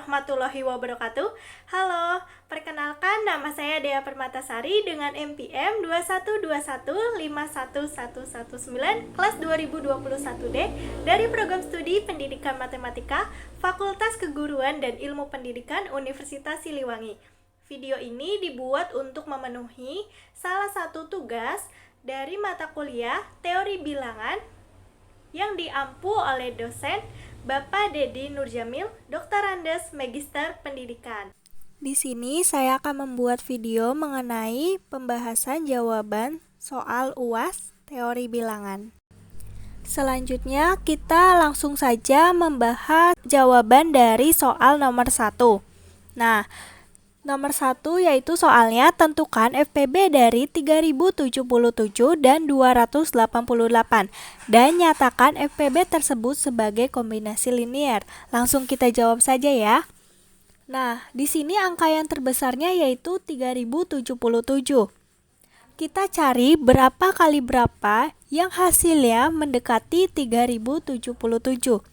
warahmatullahi wabarakatuh. Halo, perkenalkan nama saya Dea Permatasari dengan NPM 212151119 kelas 2021D dari Program Studi Pendidikan Matematika Fakultas Keguruan dan Ilmu Pendidikan Universitas Siliwangi. Video ini dibuat untuk memenuhi salah satu tugas dari mata kuliah Teori Bilangan yang diampu oleh dosen Bapak Dedi Nurjamil, Dr. Andes, Magister Pendidikan. Di sini saya akan membuat video mengenai pembahasan jawaban soal UAS Teori Bilangan. Selanjutnya kita langsung saja membahas jawaban dari soal nomor 1. Nah, nomor 1 yaitu soalnya tentukan FPB dari 3077 dan 288 dan nyatakan FPB tersebut sebagai kombinasi linier. Langsung kita jawab saja ya. Nah, di sini angka yang terbesarnya yaitu 3077. Kita cari berapa kali berapa yang hasilnya mendekati 3077,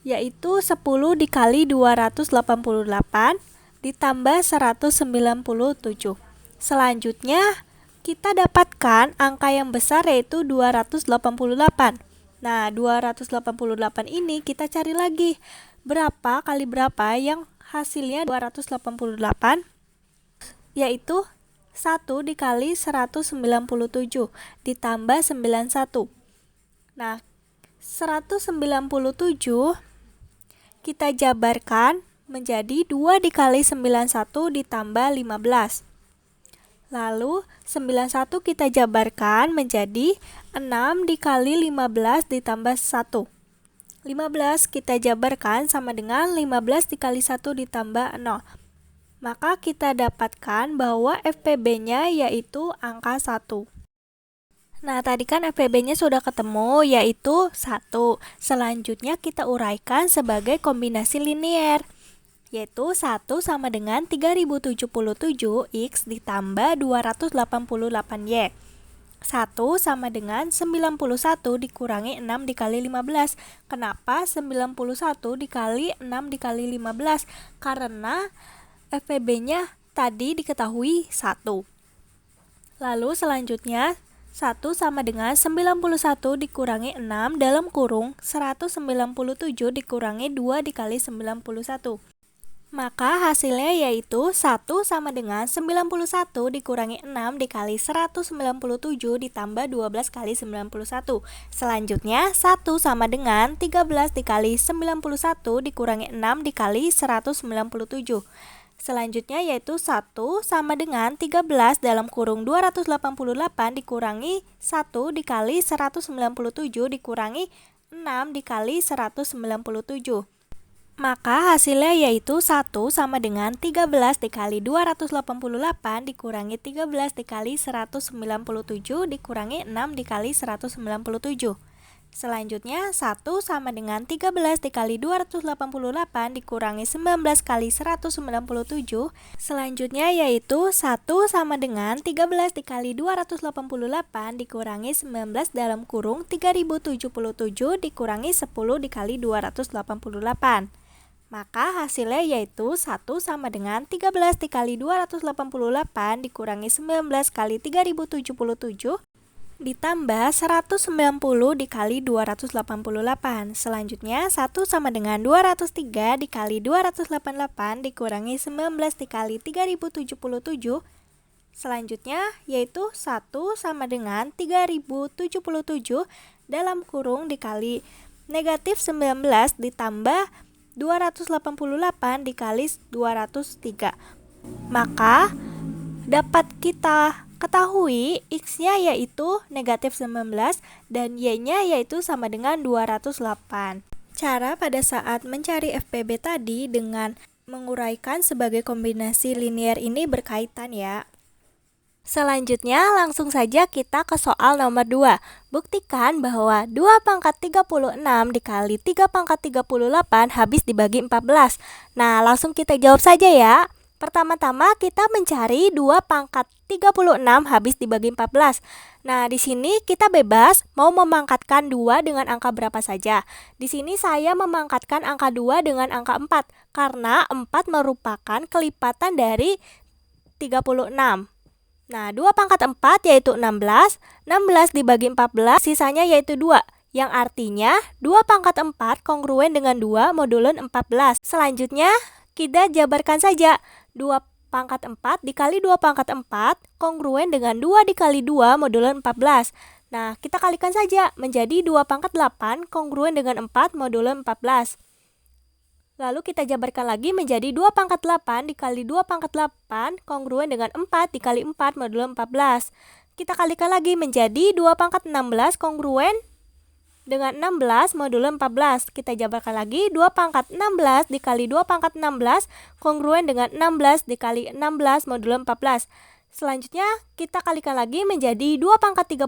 yaitu 10 dikali 288 ditambah 197. Selanjutnya, kita dapatkan angka yang besar yaitu 288. Nah, 288 ini kita cari lagi. Berapa kali berapa yang hasilnya 288? Yaitu 1 dikali 197 ditambah 91. Nah, 197 kita jabarkan menjadi 2 dikali 91 ditambah 15. Lalu 91 kita jabarkan menjadi 6 dikali 15 ditambah 1. 15 kita jabarkan sama dengan 15 dikali 1 ditambah 0. Maka kita dapatkan bahwa FPB-nya yaitu angka 1. Nah, tadi kan FPB-nya sudah ketemu yaitu 1. Selanjutnya kita uraikan sebagai kombinasi linier, yaitu 1 sama dengan 3077X ditambah 288Y. 1 sama dengan 91 dikurangi 6 dikali 15. Kenapa 91 dikali 6 dikali 15? Karena FPB-nya tadi diketahui 1. Lalu selanjutnya 1 sama dengan 91 dikurangi 6 dalam kurung 197 dikurangi 2 dikali 91. Maka hasilnya yaitu 1 sama dengan 91 dikurangi 6 dikali 197 ditambah 12 kali 91. Selanjutnya 1 sama dengan 13 dikali 91 dikurangi 6 dikali 197. Selanjutnya yaitu 1 sama dengan 13 dalam kurung 288 dikurangi 1 dikali 197 dikurangi 6 dikali 197. Maka hasilnya yaitu 1 sama dengan 13 dikali 288 dikurangi 13 dikali 197 dikurangi 6 dikali 197. Selanjutnya 1 sama dengan 13 dikali 288 dikurangi 19 kali 197. Selanjutnya yaitu 1 sama dengan 13 dikali 288 dikurangi 19 dalam kurung 3077 dikurangi 10 dikali 288. Maka hasilnya yaitu 1 sama dengan 13 dikali 288 dikurangi 19 kali 3077 ditambah 190 dikali 288. Selanjutnya 1 sama dengan 203 dikali 288 dikurangi 19 dikali 3077. Selanjutnya yaitu 1 sama dengan 3077 dalam kurung dikali negatif 19 ditambah 288 dikali 203. Maka dapat kita ketahui X-nya yaitu negatif 19 dan Y-nya yaitu sama dengan 208. Cara pada saat mencari FPB tadi dengan menguraikan sebagai kombinasi linier ini berkaitan ya. Selanjutnya langsung saja kita ke soal nomor 2. Buktikan bahwa 2 pangkat 36 dikali 3 pangkat 38 habis dibagi 14. Nah, langsung kita jawab saja ya. Pertama-tama kita mencari 2 pangkat 36 habis dibagi 14. Nah, di sini kita bebas mau memangkatkan 2 dengan angka berapa saja. Di sini saya memangkatkan angka 2 dengan angka 4 karena 4 merupakan kelipatan dari 36. Nah, 2 pangkat 4 yaitu 16. 16 dibagi 14 sisanya yaitu 2. Yang artinya 2 pangkat 4 kongruen dengan 2 modulen 14. Selanjutnya kita jabarkan saja. 2 pangkat 4 dikali 2 pangkat 4 kongruen dengan 2 dikali 2 modulen 14. Nah, kita kalikan saja menjadi 2 pangkat 8 kongruen dengan 4 modulen 14. Lalu kita jabarkan lagi menjadi 2 pangkat 8 dikali 2 pangkat 8 kongruen dengan 4 dikali 4 modulen 14. Kita kalikan lagi menjadi 2 pangkat 16 kongruen dengan 16 modulo 14. Kita jabarkan lagi 2 pangkat 16 dikali 2 pangkat 16 kongruen dengan 16 dikali 16 modulo 14. Selanjutnya kita kalikan lagi menjadi 2 pangkat 32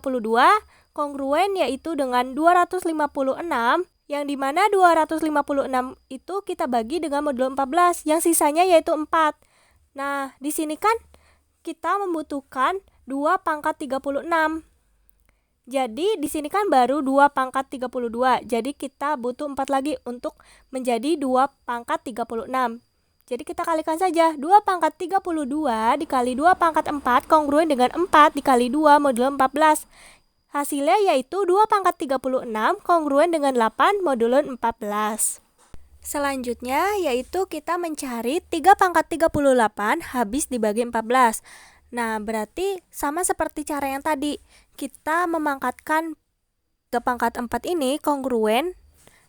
kongruen yaitu dengan 256 yang dimana 256 itu kita bagi dengan modulo 14 yang sisanya yaitu 4. Nah, di sini kan kita membutuhkan 2 pangkat 36. Jadi di sini kan baru 2 pangkat 32. Jadi kita butuh 4 lagi untuk menjadi 2 pangkat 36. Jadi kita kalikan saja 2 pangkat 32 dikali 2 pangkat 4 kongruen dengan 4 dikali 2 modulo 14. Hasilnya yaitu 2 pangkat 36 kongruen dengan 8 modulo 14. Selanjutnya yaitu kita mencari 3 pangkat 38 habis dibagi 14. Nah, berarti sama seperti cara yang tadi. Kita memangkatkan 3 pangkat 4 ini kongruen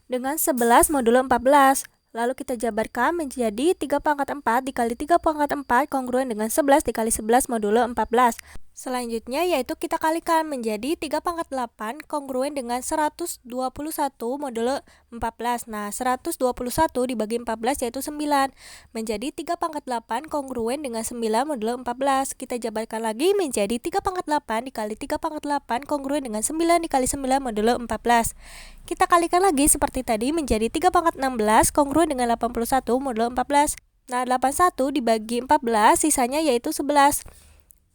dengan 11 modulo 14. Lalu kita jabarkan menjadi 3 pangkat 4 dikali 3 pangkat 4 kongruen dengan 11 dikali 11 modulo 14. Selanjutnya yaitu kita kalikan menjadi 3 pangkat 8 kongruen dengan 121 modulo 14. Nah, 121 dibagi 14 yaitu 9. Menjadi 3 pangkat 8 kongruen dengan 9 modulo 14. Kita jabarkan lagi menjadi 3 pangkat 8 dikali 3 pangkat 8 kongruen dengan 9 dikali 9 modulo 14. Kita kalikan lagi seperti tadi menjadi 3 pangkat 16 kongruen dengan 81 modulo 14. Nah, 81 dibagi 14 sisanya yaitu 11.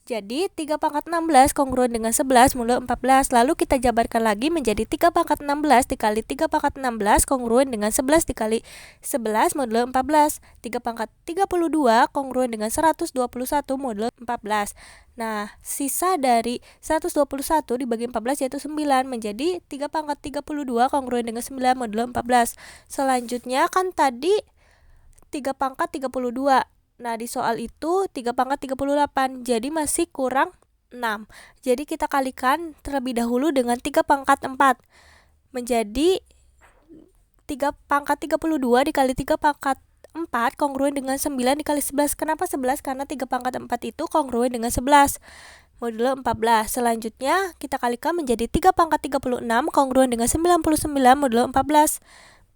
Jadi 3 pangkat 16 kongruen dengan 11 modulo 14. Lalu kita jabarkan lagi menjadi 3 pangkat 16 dikali 3 pangkat 16 kongruen dengan 11 dikali 11 modulo 14. 3 pangkat 32 kongruen dengan 121 modulo 14. Nah, sisa dari 121 dibagi 14 yaitu 9. Menjadi 3 pangkat 32 kongruen dengan 9 modulo 14. Selanjutnya kan tadi 3 pangkat 32. Nah, di soal itu 3 pangkat 38, jadi masih kurang 6. Jadi kita kalikan terlebih dahulu dengan 3 pangkat 4. Menjadi 3 pangkat 32 dikali 3 pangkat 4 kongruen dengan 9 dikali 11. Kenapa 11? Karena 3 pangkat 4 itu kongruen dengan 11 modulo 14. Selanjutnya kita kalikan menjadi 3 pangkat 36 kongruen dengan 99 modulo 14.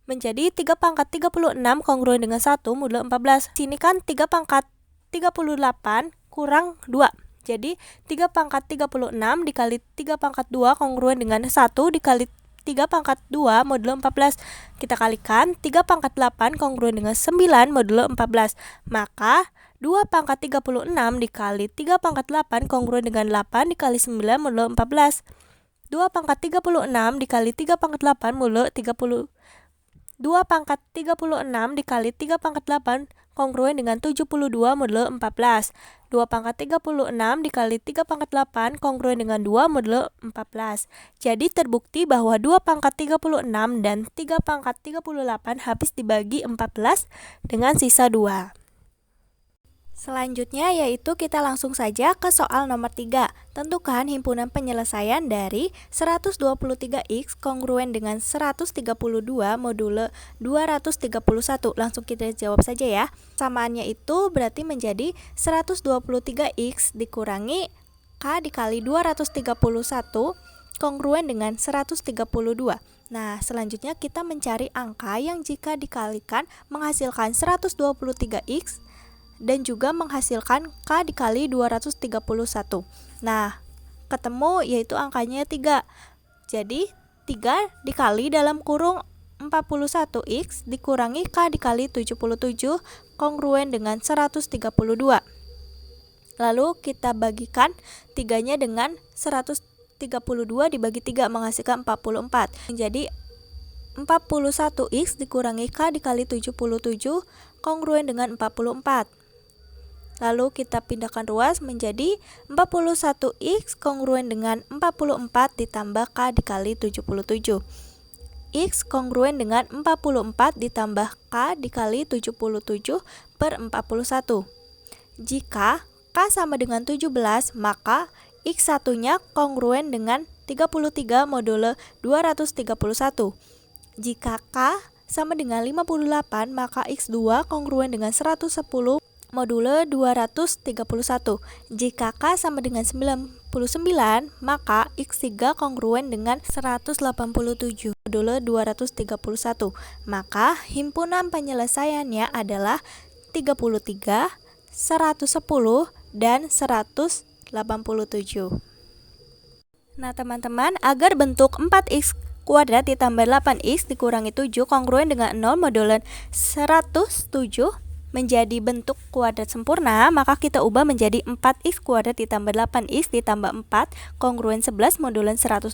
Menjadi 3 pangkat 36 kongruen dengan 1 modulo 14. Sini kan 3 pangkat 38 kurang 2. Jadi 3 pangkat 36 dikali 3 pangkat 2 kongruen dengan 1 dikali 3 pangkat 2 modulo 14. Kita kalikan 3 pangkat 8 kongruen dengan 9 modulo 14. Maka 2 pangkat 36 dikali 3 pangkat 8 kongruen dengan 8 dikali 9 modulo 14. 2 pangkat 36 dikali 3 pangkat 8 modulo 30. 2 pangkat 36 dikali 3 pangkat 8 kongruen dengan 72 modulo 14. 2 pangkat 36 dikali 3 pangkat 8 kongruen dengan 2 modulo 14. Jadi terbukti bahwa 2 pangkat 36 dan 3 pangkat 38 habis dibagi 14 dengan sisa 2. Selanjutnya yaitu kita langsung saja ke soal nomor 3. Tentukan himpunan penyelesaian dari 123x kongruen dengan 132 modulo 231. Langsung kita jawab saja ya. Samaannya itu berarti menjadi 123x dikurangi k dikali 231 kongruen dengan 132. Nah, selanjutnya kita mencari angka yang jika dikalikan menghasilkan 123x dan juga menghasilkan k dikali 231. Nah, ketemu yaitu angkanya 3. Jadi 3 dikali dalam kurung 4. 41X dikurangi K dikali 77 kongruen dengan 132. Lalu kita bagikan 3-nya dengan 132 dibagi 3 menghasilkan 44. Menjadi 41X dikurangi K dikali 77 kongruen dengan 44. Lalu kita pindahkan ruas menjadi 41X kongruen dengan 44 ditambah K dikali 77. X kongruen dengan 44 ditambah K dikali 77 per 41. Jika K sama dengan 17, maka X1-nya kongruen dengan 33 modulo 231. Jika K sama dengan 58, maka X2 kongruen dengan 110 modulo 231. Jika K sama dengan 99, maka X3 kongruen dengan 187 modulo 231. Maka himpunan penyelesaiannya adalah 33, 110, dan 187. Nah teman-teman, agar bentuk 4X kuadrat ditambah 8X dikurangi 7 kongruen dengan 0 modulo 107 menjadi bentuk kuadrat sempurna, maka kita ubah menjadi 4X kuadrat ditambah 8X ditambah 4 kongruen 11 modulo 107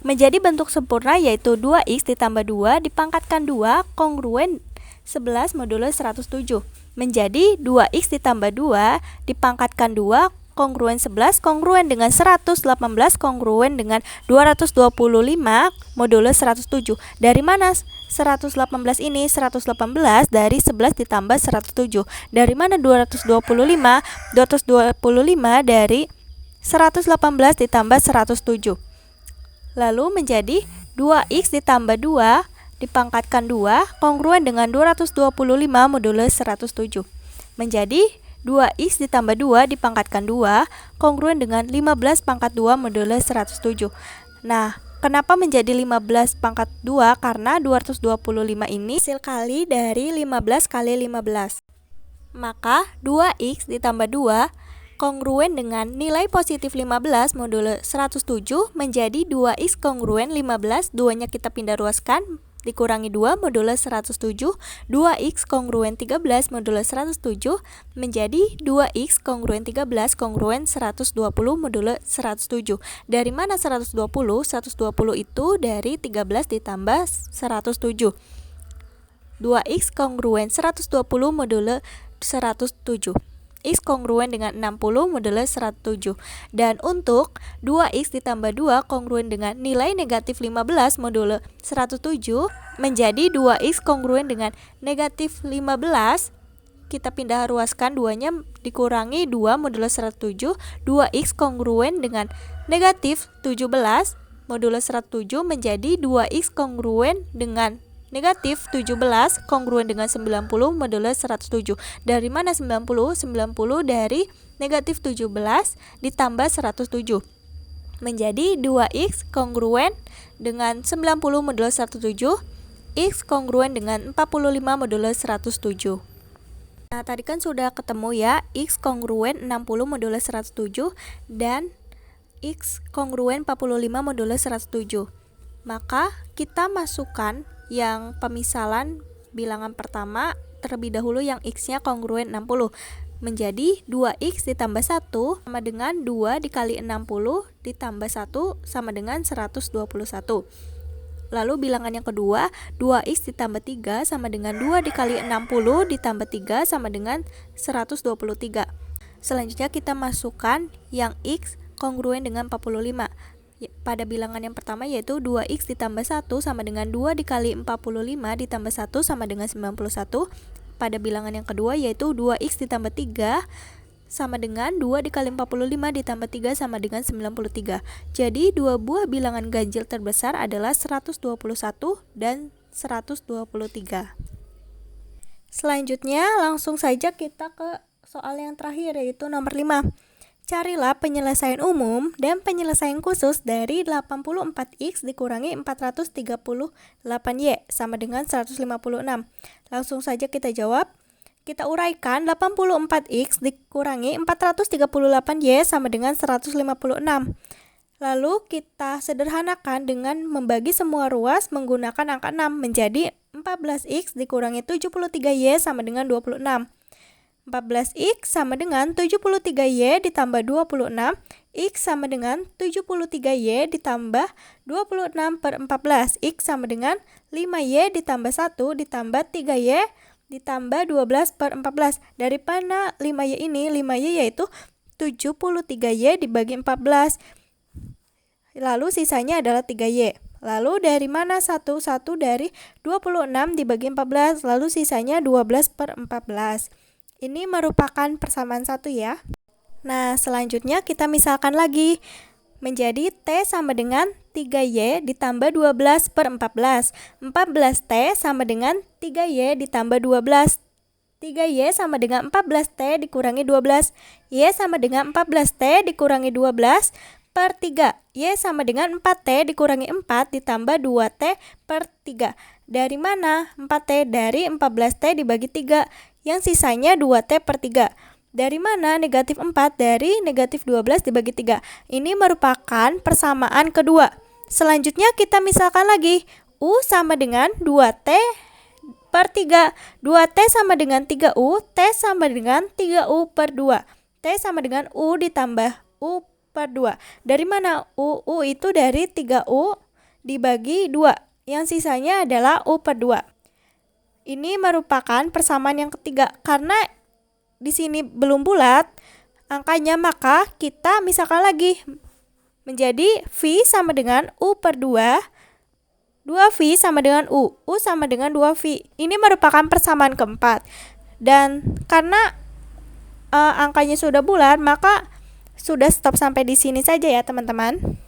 menjadi bentuk sempurna, yaitu 2X ditambah 2 dipangkatkan 2 kongruen 11 modulo 107 menjadi 2X ditambah 2 dipangkatkan 2 kongruen 11 kongruen dengan 118 kongruen dengan 225 modulo 107. Dari mana 118 ini? 118 dari 11 ditambah 107. Dari mana 225? 225 dari 118 ditambah 107. Lalu menjadi 2X ditambah 2 dipangkatkan 2 kongruen dengan 225 modulo 107 menjadi 2X ditambah 2 dipangkatkan 2 kongruen dengan 15 pangkat 2 modulo 107. Nah, kenapa menjadi 15 pangkat 2? Karena 225 ini hasil kali dari 15 kali 15. Maka 2X ditambah 2 kongruen dengan nilai positif 15 modulo 107 menjadi 2X kongruen 15, 2-nya kita pindah ruaskan, dikurangi 2 modulo 107, 2X kongruen 13 modulo 107 menjadi 2X kongruen 13 kongruen 120 modulo 107. Dari mana 120? 120 itu dari 13 ditambah 107. 2X kongruen 120 modulo 107. X kongruen dengan 60 modulo 107. Dan untuk 2X ditambah 2 kongruen dengan nilai negatif 15 modulo 107 menjadi 2X kongruen dengan negatif 15, kita pindah ruaskan 2-nya dikurangi 2 modulo 107, 2X kongruen dengan negatif 17 modulo 107 menjadi 2X kongruen dengan negatif 17 kongruen dengan 90 modulo 107. Dari mana 90? 90 dari negatif 17 ditambah 107 menjadi 2X kongruen dengan 90 modulo 107, X kongruen dengan 45 modulo 107. Nah, tadi kan sudah ketemu ya, X kongruen 60 modulo 107 dan X kongruen 45 modulo 107. Maka kita masukkan yang pemisalan bilangan pertama terlebih dahulu yang X-nya kongruen 60 menjadi 2X ditambah 1 sama dengan 2 dikali 60 ditambah 1 sama dengan 121. Lalu bilangan yang kedua 2X ditambah 3 sama dengan 2 dikali 60 ditambah 3 sama dengan 123. Selanjutnya kita masukkan yang X kongruen dengan 45 pada bilangan yang pertama, yaitu 2X ditambah 1 sama dengan 2 dikali 45 ditambah 1 sama dengan 91. Pada bilangan yang kedua, yaitu 2X ditambah 3 sama dengan 2 dikali 45 ditambah 3 sama dengan 93. Jadi dua buah bilangan ganjil terbesar adalah 121 dan 123. Selanjutnya langsung saja kita ke soal yang terakhir, yaitu nomor 5. Carilah penyelesaian umum dan penyelesaian khusus dari 84X dikurangi 438Y sama dengan 156. Langsung saja kita jawab. Kita uraikan 84X dikurangi 438Y sama dengan 156. Lalu kita sederhanakan dengan membagi semua ruas menggunakan angka 6 menjadi 14x dikurangi 73y sama dengan 26. 14x sama dengan 73y ditambah 26, x sama dengan 73y ditambah 26 per 14, x sama dengan 5y ditambah 1 ditambah 3y ditambah 12 per 14. Dari mana 5y ini? 5y yaitu 73y dibagi 14. Lalu sisanya adalah 3y. Lalu dari mana 1? 1 dari 26 dibagi 14, lalu sisanya 12 per 14. Ini merupakan persamaan 1 ya. Nah, selanjutnya kita misalkan lagi. Menjadi T sama dengan 3Y ditambah 12 per 14. 14T sama dengan 3Y ditambah 12. 3Y sama dengan 14T dikurangi 12. Y sama dengan 14T dikurangi 12 per 3. Y sama dengan 4T dikurangi 4 ditambah 2T per 3. Dari mana 4T? Dari 14T dibagi 3. Yang sisanya 2T per 3. Dari mana negatif 4? Dari negatif 12 dibagi 3. Ini merupakan persamaan kedua. Selanjutnya kita misalkan lagi. U sama dengan 2T per 3. 2T sama dengan 3U. T sama dengan 3U per 2. T sama dengan U ditambah U per 2. Dari mana U? U itu dari 3U dibagi 2. Yang sisanya adalah U per 2. Ini merupakan persamaan yang ketiga. Karena di sini belum bulat angkanya, maka kita misalkan lagi. Menjadi V sama dengan U per 2. 2V sama dengan U. U sama dengan 2V. Ini merupakan persamaan keempat. Dan karena angkanya sudah bulat, maka sudah stop sampai di sini saja ya teman-teman.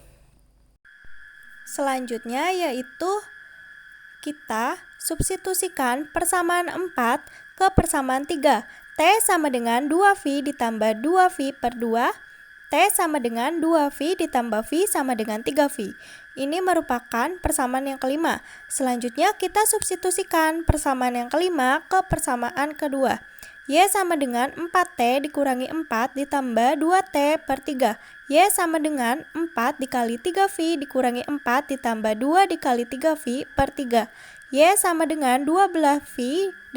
Selanjutnya yaitu kita substitusikan persamaan 4 ke persamaan 3. T sama dengan 2V ditambah 2V per 2. T sama dengan 2V ditambah V sama dengan 3V. Ini merupakan persamaan yang kelima. Selanjutnya kita substitusikan persamaan yang kelima ke persamaan kedua. Y sama dengan 4T dikurangi 4 ditambah 2T per 3. Y sama dengan 4 dikali 3V dikurangi 4 ditambah 2 dikali 3V per 3. Y sama dengan 12V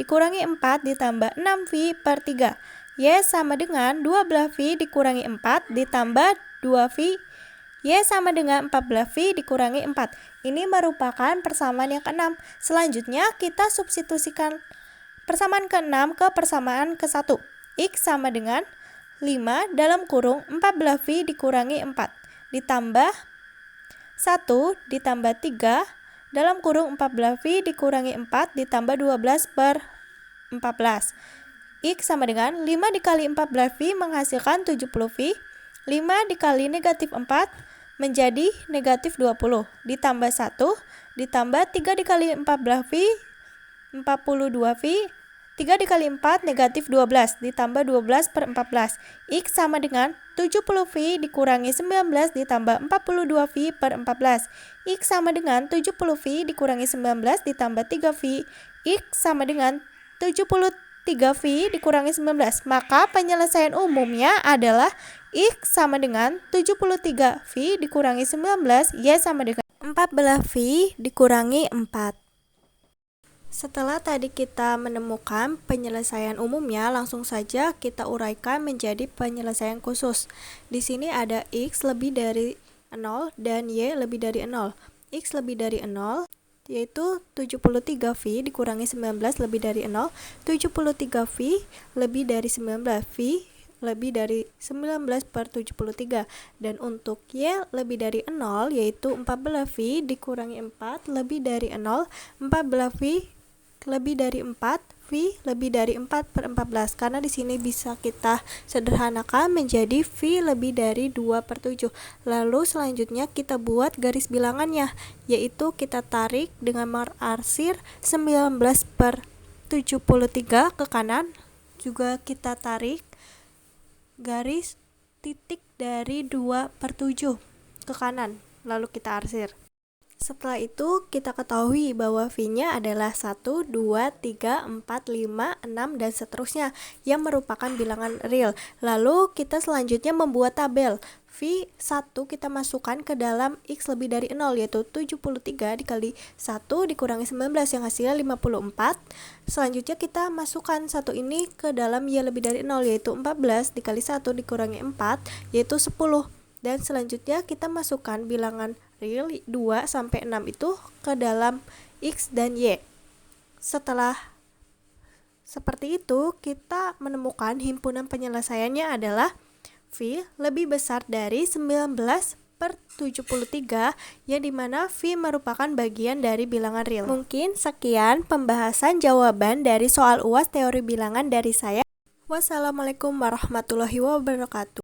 dikurangi 4 ditambah 6V per 3. Y sama dengan 12V dikurangi 4 ditambah 2V. Y sama dengan 14V dikurangi 4. Ini merupakan persamaan yang keenam. Selanjutnya kita substitusikan persamaan ke-6 ke persamaan ke-1. X sama dengan 5 dalam kurung 14V dikurangi 4 ditambah 1 ditambah 3 dalam kurung 14V dikurangi 4 ditambah 12 per 14. X sama dengan 5 dikali 14V menghasilkan 70V. 5 dikali negatif 4 menjadi negatif 20. Ditambah 1 ditambah 3 dikali 14V 42V. 3 dikali 4 negatif 12 ditambah 12 per 14. X sama dengan 70V dikurangi 19 ditambah 42V per 14. X sama dengan 70V dikurangi 19 ditambah 3V. X sama dengan 73V dikurangi 19. Maka penyelesaian umumnya adalah X sama dengan 73V dikurangi 19. Y sama dengan 14V dikurangi 4. Setelah tadi kita menemukan penyelesaian umumnya, langsung saja kita uraikan menjadi penyelesaian khusus. Di sini ada X lebih dari 0 dan Y lebih dari 0. X lebih dari 0 yaitu 73V dikurangi 19 lebih dari 0. 73V lebih dari 19. V lebih dari 19 per 73. Dan untuk Y lebih dari 0 yaitu 14V dikurangi 4 lebih dari 0. 14V lebih dari 4, V lebih dari 4 per 14. Karena di sini bisa kita sederhanakan menjadi V lebih dari 2 per 7. Lalu selanjutnya kita buat garis bilangannya, yaitu kita tarik dengan mengarsir 19 per 73 ke kanan. Juga kita tarik garis titik dari 2 per 7 ke kanan, lalu kita arsir. Setelah itu kita ketahui bahwa V-nya adalah 1, 2, 3, 4, 5, 6, dan seterusnya yang merupakan bilangan real. Lalu kita selanjutnya membuat tabel. V1 kita masukkan ke dalam X lebih dari 0, yaitu 73 dikali 1 dikurangi 19 yang hasilnya 54. Selanjutnya kita masukkan 1 ini ke dalam Y lebih dari 0, yaitu 14 dikali 1 dikurangi 4, yaitu 10. Dan selanjutnya kita masukkan bilangan real 2 sampai 6 itu ke dalam X dan Y. Setelah seperti itu, kita menemukan himpunan penyelesaiannya adalah V lebih besar dari 19/73, yang dimana V merupakan bagian dari bilangan real. Mungkin sekian pembahasan jawaban dari soal UAS teori bilangan dari saya. Wassalamualaikum warahmatullahi wabarakatuh.